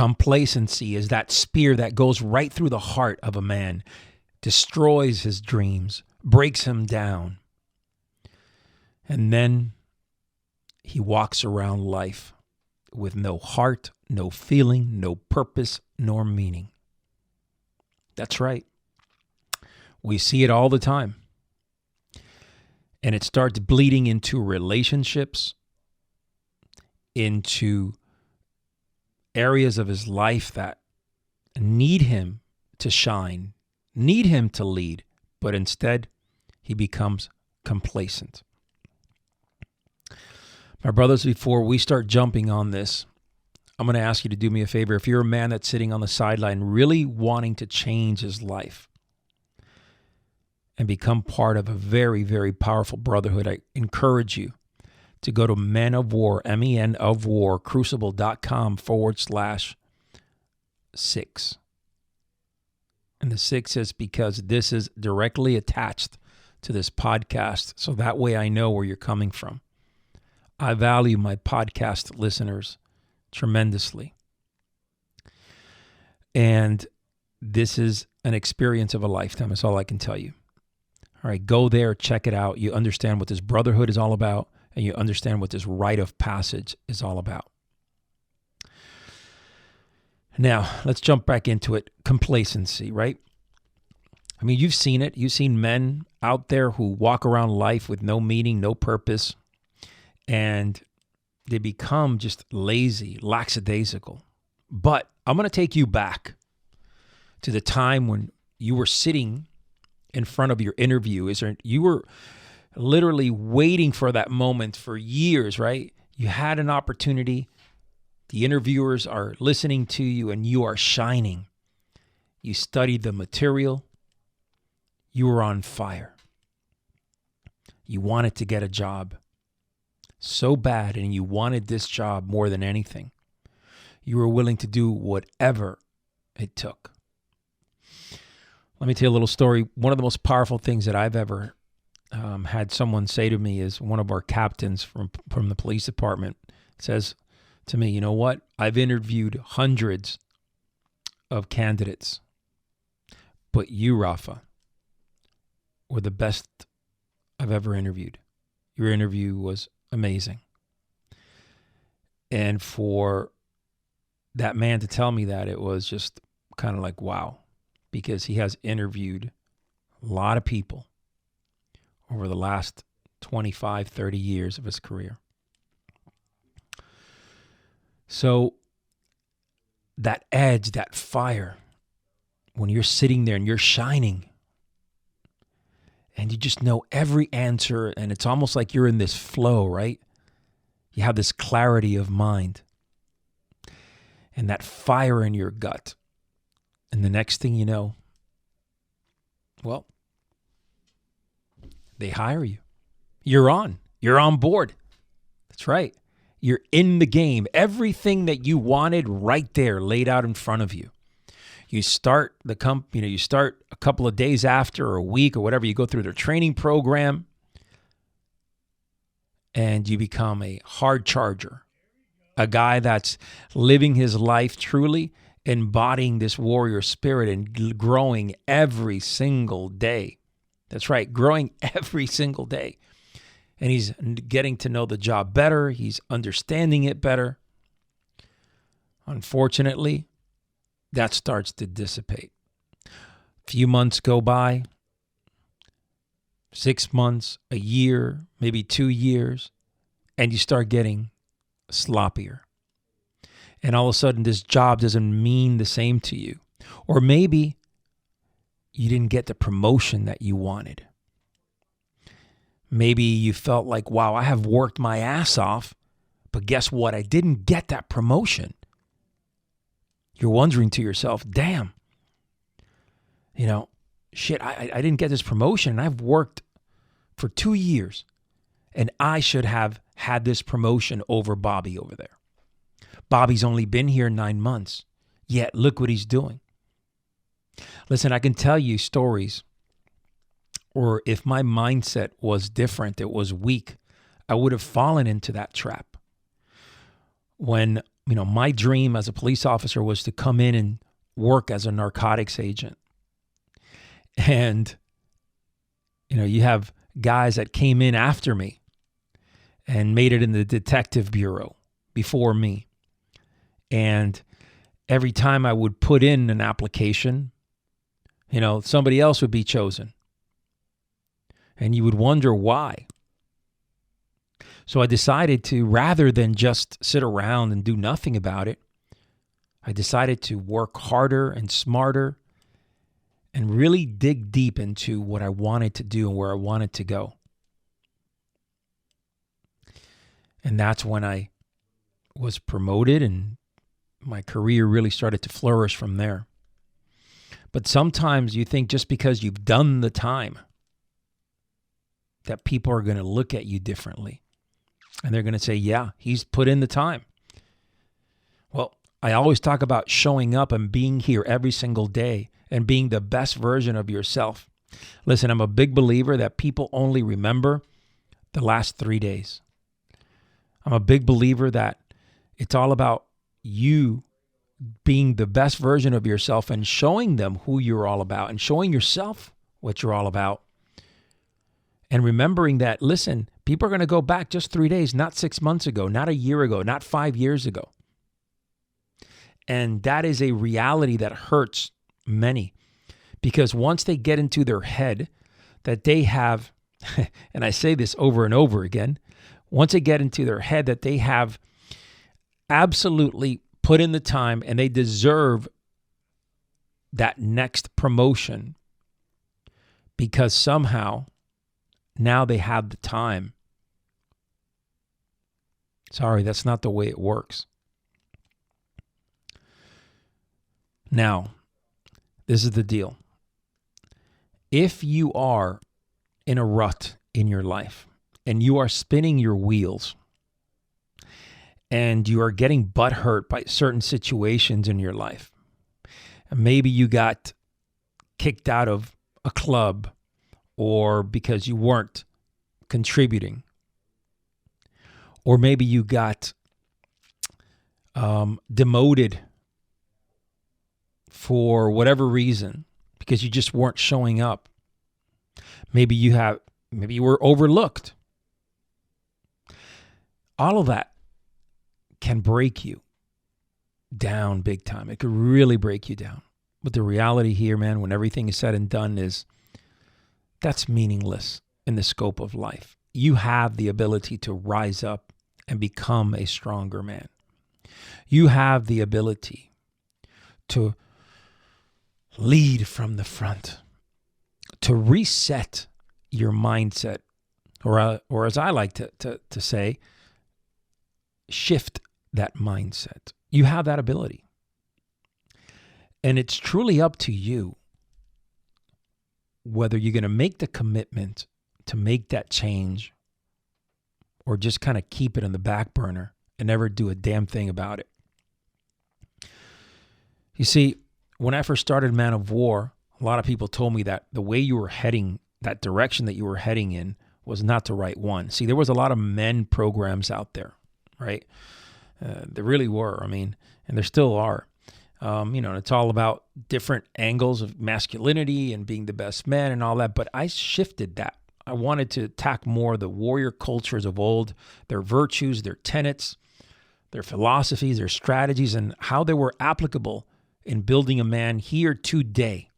Complacency is that spear that goes right through the heart of a man, destroys his dreams, breaks him down. And then he walks around life with no heart, no feeling, no purpose, nor meaning. That's right. We see it all the time. And it starts bleeding into relationships, into areas of his life that need him to shine, need him to lead, but instead he becomes complacent. My brothers, before we start jumping on this, I'm going to ask you to do me a favor. If you're a man that's sitting on the sideline really wanting to change his life and become part of a very, very powerful brotherhood, I encourage you to go to Men of War, MEN of War, crucible.com/6. And the 6 is because this is directly attached to this podcast. So that way I know where you're coming from. I value my podcast listeners tremendously. And this is an experience of a lifetime. That's all I can tell you. All right, go there, check it out. You understand what this brotherhood is all about, and you understand what this rite of passage is all about. Now, let's jump back into it. Complacency, right? I mean, you've seen it. You've seen men out there who walk around life with no meaning, no purpose, and they become just lazy, lackadaisical. But I'm going to take you back to the time when you were sitting in front of your interview. You were literally waiting for that moment for years, right? You had an opportunity. The interviewers are listening to you and you are shining. You studied the material. You were on fire. You wanted to get a job so bad, and you wanted this job more than anything. You were willing to do whatever it took. Let me tell you a little story. One of the most powerful things that I've ever had someone say to me is one of our captains from the police department says to me, you know what? I've interviewed hundreds of candidates, but you, Rafa, were the best I've ever interviewed. Your interview was amazing. And for that man to tell me that, it was just kind of like, wow, because he has interviewed a lot of people over the last 25, 30 years of his career. So that edge, that fire, when you're sitting there and you're shining and you just know every answer, and it's almost like you're in this flow, right? You have this clarity of mind and that fire in your gut. And the next thing you know, well, they hire you. You're on board. That's right. You're in the game. Everything that you wanted right there laid out in front of you. You start you start a couple of days after or a week or whatever, you go through their training program and you become a hard charger, a guy that's living his life truly, embodying this warrior spirit and growing every single day. That's right, growing every single day. And he's getting to know the job better. He's understanding it better. Unfortunately, that starts to dissipate. A few months go by, 6 months, a year, maybe 2 years, and you start getting sloppier. And all of a sudden, this job doesn't mean the same to you. Or maybe you didn't get the promotion that you wanted. Maybe you felt like, wow, I have worked my ass off, but guess what? I didn't get that promotion. You're wondering to yourself, damn, shit, I didn't get this promotion, and I've worked for 2 years, and I should have had this promotion over Bobby over there. Bobby's only been here 9 months, yet look what he's doing. Listen, I can tell you stories, or if my mindset was different, it was weak, I would have fallen into that trap. When My dream as a police officer was to come in and work as a narcotics agent. And, you have guys that came in after me and made it in the detective bureau before me. And every time I would put in an application, somebody else would be chosen. And you would wonder why. So I decided to, rather than just sit around and do nothing about it, I decided to work harder and smarter and really dig deep into what I wanted to do and where I wanted to go. And that's when I was promoted and my career really started to flourish from there. But sometimes you think just because you've done the time that people are going to look at you differently. And they're going to say, yeah, he's put in the time. Well, I always talk about showing up and being here every single day and being the best version of yourself. Listen, I'm a big believer that people only remember the last 3 days. I'm a big believer that it's all about you being the best version of yourself and showing them who you're all about and showing yourself what you're all about. And remembering that, listen, people are going to go back just 3 days, not 6 months ago, not a year ago, not 5 years ago. And that is a reality that hurts many, because once they get into their head that they have, and I say this over and over again, once they get into their head that they have absolutely put in the time and they deserve that next promotion because somehow now they have the time. Sorry, that's not the way it works. Now, this is the deal. If you are in a rut in your life and you are spinning your wheels and you are getting butthurt by certain situations in your life, and maybe you got kicked out of a club or because you weren't contributing, or maybe you got demoted for whatever reason because you just weren't showing up. Maybe you were overlooked. All of that can break you down big time. It could really break you down. But the reality here, man, when everything is said and done, is that's meaningless in the scope of life. You have the ability to rise up and become a stronger man. You have the ability to lead from the front, to reset your mindset, or as I like to say, shift that mindset. You have that ability. And it's truly up to you whether you're going to make the commitment to make that change or just kind of keep it on the back burner and never do a damn thing about it. You see, when I first started Man of War, a lot of people told me that the way you were heading, that direction that you were heading in, was not the right one. See, there was a lot of men programs out there, right? There really were. I mean, and there still are. And it's all about different angles of masculinity and being the best man and all that. But I shifted that. I wanted to attack more the warrior cultures of old, their virtues, their tenets, their philosophies, their strategies, and how they were applicable in building a man here today.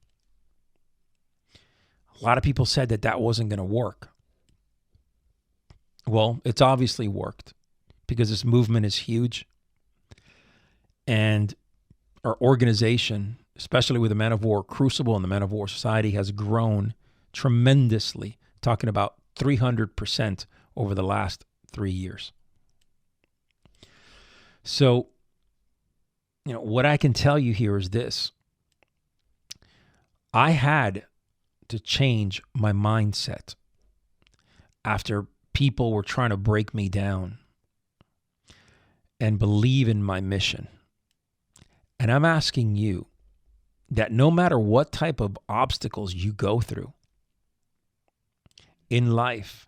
A lot of people said that wasn't going to work. Well, it's obviously worked because this movement is huge. And our organization, especially with the Man of War Crucible and the Man of War Society, has grown tremendously, talking about 300% over the last 3 years. So, what I can tell you here is this. I had to change my mindset after people were trying to break me down and believe in my mission. And I'm asking you that no matter what type of obstacles you go through in life,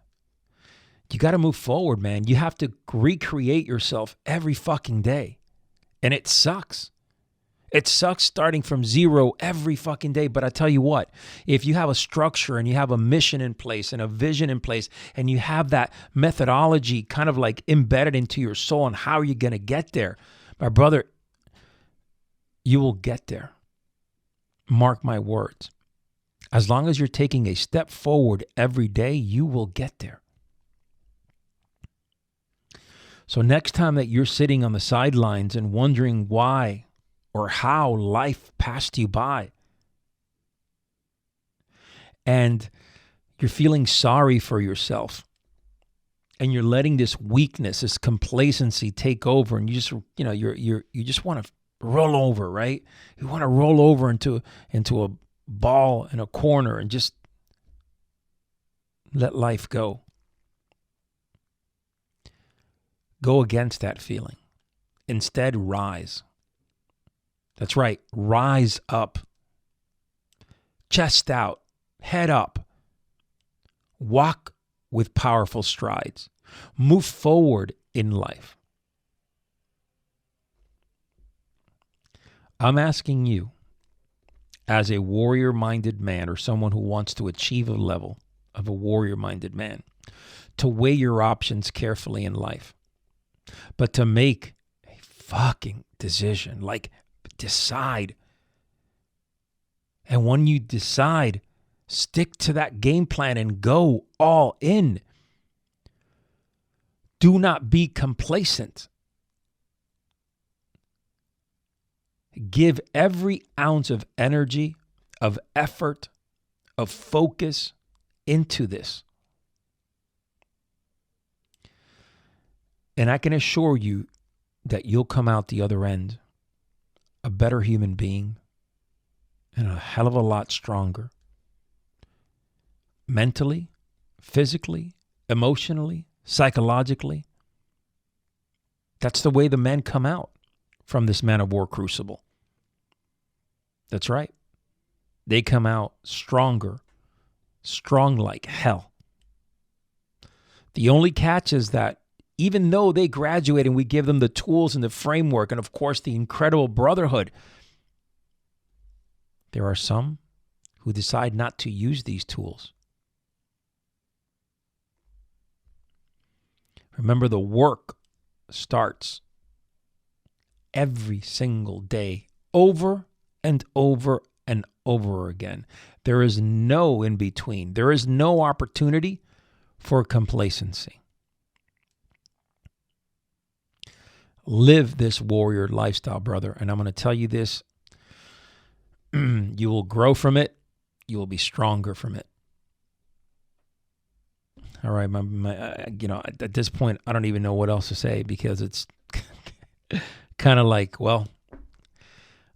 you got to move forward, man. You have to recreate yourself every fucking day. And it sucks. It sucks starting from zero every fucking day. But I tell you what, if you have a structure and you have a mission in place and a vision in place and you have that methodology kind of like embedded into your soul and how are you going to get there, my brother, you will get there. Mark my words. As long as you're taking a step forward every day, you will get there. So next time that you're sitting on the sidelines and wondering why or how life passed you by, and you're feeling sorry for yourself, and you're letting this weakness, this complacency take over, and you just, you just want to roll over, right? You want to roll over into a ball in a corner and just let life go. Go against that feeling. Instead, rise. That's right. Rise up. Chest out. Head up. Walk with powerful strides. Move forward in life. I'm asking you, as a warrior-minded man or someone who wants to achieve a level of a warrior-minded man, to weigh your options carefully in life, but to make a fucking decision, like decide. And when you decide, stick to that game plan and go all in. Do not be complacent. Give every ounce of energy, of effort, of focus into this. And I can assure you that you'll come out the other end a better human being and a hell of a lot stronger. Mentally, physically, emotionally, psychologically. That's the way the men come out from this man of war crucible. That's right. They come out stronger, strong like hell. The only catch is that even though they graduate and we give them the tools and the framework and, of course, the incredible brotherhood, there are some who decide not to use these tools. Remember, the work starts every single day, over and over and over again. There is no in between. There is no opportunity for complacency. Live this warrior lifestyle, brother. And I'm going to tell you this. You will grow from it. You will be stronger from it. All right. At this point, I don't even know what else to say because it's kind of like, well,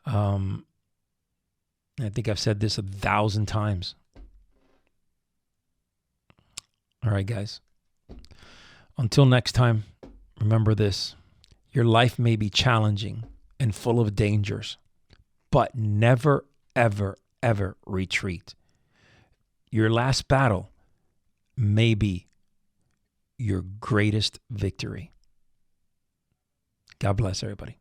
I think I've said this 1,000 times. All right, guys. Until next time, remember this. Your life may be challenging and full of dangers, but never, ever, ever retreat. Your last battle may be your greatest victory. God bless everybody.